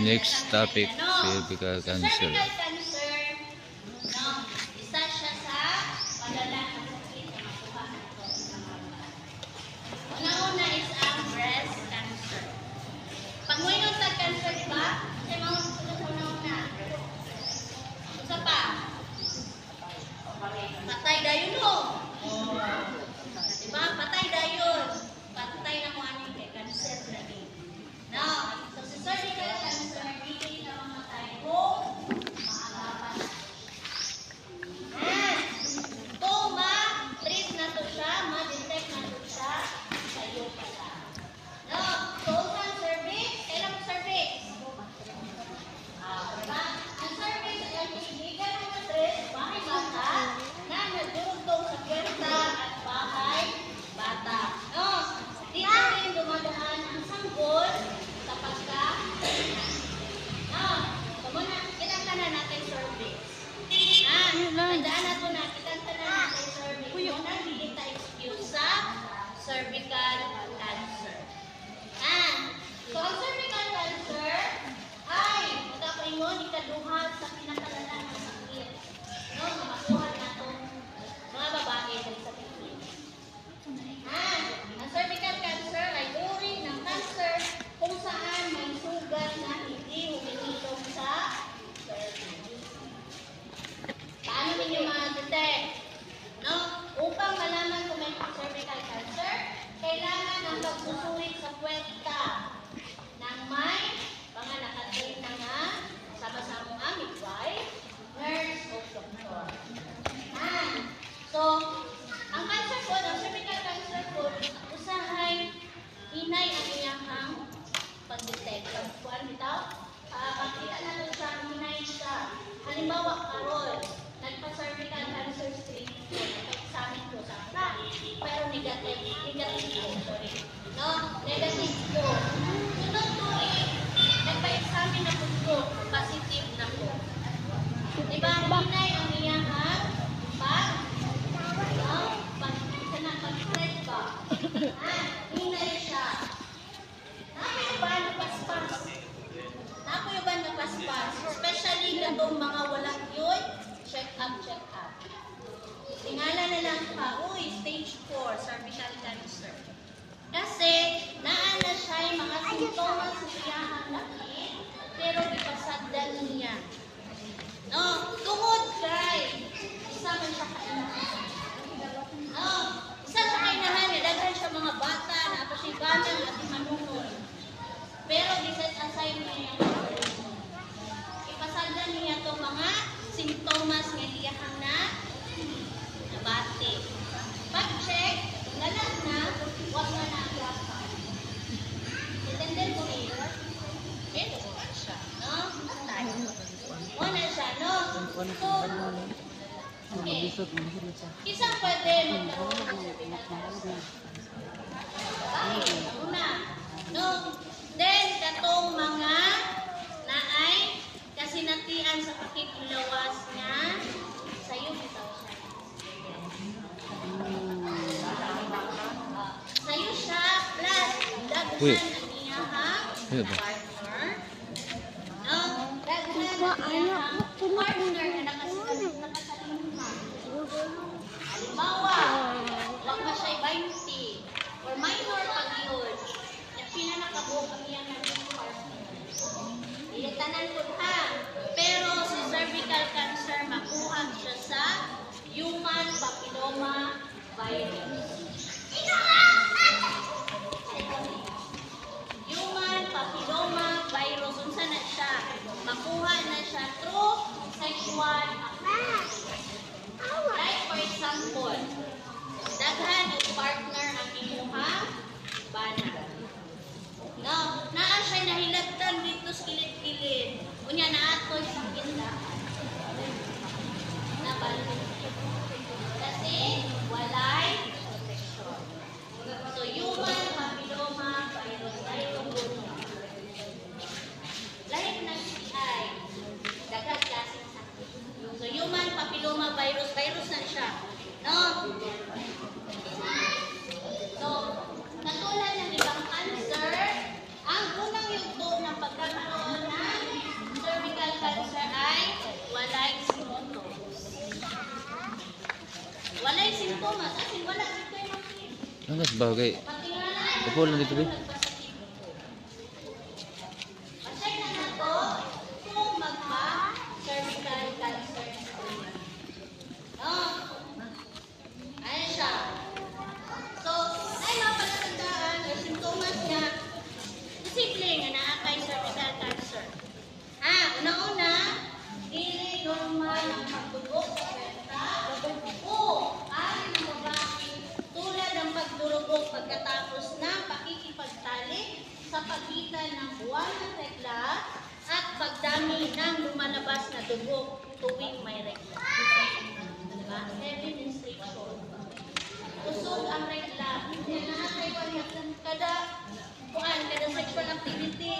Next topic, cervical cancer. Cervical cancer, no, isa siya sa malalang na sakit na makuha nato sa mga bata. Una-una is ang breast cancer. Pag mo yung sa cancer, di ba? Kasi mga una-una. Isa pa. Patay dayon no. Di ba? Patay dayon. Patay na mo aning kay cancer lagi. Now, so sa cervical cancer, hindi na mamatay kung maagapan. Kung ma-treat na to siya, ma-detect na to siya, sa'yo pala. No, so ang cervix, kailan mo cervix? Diba? Ang cervix ay kaibigan ng matres, bahay bata, na nagdurugtong sa puwerta at bahay bata. No, dito rin dumadaan ang sanggol sa pagka. No, kumuna, kitang na natin cervix. Tandaan na ito na, kitang na natin cervix. Muna, hindi kita excuse sa cervical cancer. So, ang cervical cancer ay magkapaingon, ikaduhan sa pinakalala ng sakit. No, na makuha na itong mga babae dahil sa pipin. Ang cervical cancer ay uri ng cancer kung saan may sugat na hindi humihilom sa cervix. Paano ninyo ma-detect? No? Upang malaman kung may cervical cancer, kailangan ang pagsusulit sa puwerta ng may mga nakatrain na nga sama-sama ang midwife, nurse, o doktor. So, ang cancer po, ang cervical cancer po, usahay inay ang iyang pag-detect. Pagkuhan bitaw, pagkita natin sa inay siya. Halimbawa, karol, nagpa-cervical cancer screening po, nagpa-examine po sa akin, pero negative po, sorry. No, negative po. Sunod po nagpa-examine na po, positive na po. Diba, inay ang iyang pag-treat ba? Inay siya. Nakoy ba napaspas? Especially itong mga walang yun, check up. Tingala na lang ka, stage 4, cervical cancer. Kasi, naan na siya yung mga simptomas sa siyahang laki, pero ipasagdan niya. No, tungod kay, isa man siya kainahan. No, isa siya kainahan, nilaghan siya mga bata, na ako siya banang at manunod. Pero bisit aside niya yung ipasagdan niya itong mga simptomas ng iyahang na nabati. Pag-check, nalang na, huwag na nagapan. Intended ko niyo? Ito siya, no? Wala siya, no? So, okay. Isang pwede magkaroon ng cervical cancer. Una, no? Then, katong mga naay kasinatian sa pakikulawas nga sa'yo bitaw siya. Sa'yo siya, plus daghan ang iyahang partner. No? Daghan ang iyahang partner na nakasalima. Halimbawa, wag pa siya'y 20 or minor pag yun. At pinanakabuok ang iyahang partner. Ilitanan ko ha. Pero si cervical cancer, makuha siya sa human papilloma virus. Human papilloma virus, unsa na siya? Makuha na siya through sexual activity. Like for example, daghan o partner ang imuha bana. No, naa Ang gas ba kay Patingala. upo lang dito be. Check na nato kung magpa-cervical cancer. No? Ayan siya. So, ay mga palatandaan o simptomas niya, posible nga naa kay cervical cancer. Una-una, dili normal ang pagdugo sa kwenta o ari ng babae tulad ng pagdurugo pagkatapos ng pakikipagtalik sa pagitan ng buwan ng regla at pagdami ng lumalabas na dugo tuwing may regla. Diba? Heavy menstruation. Usog ang regla. Yan na kada sexual activity,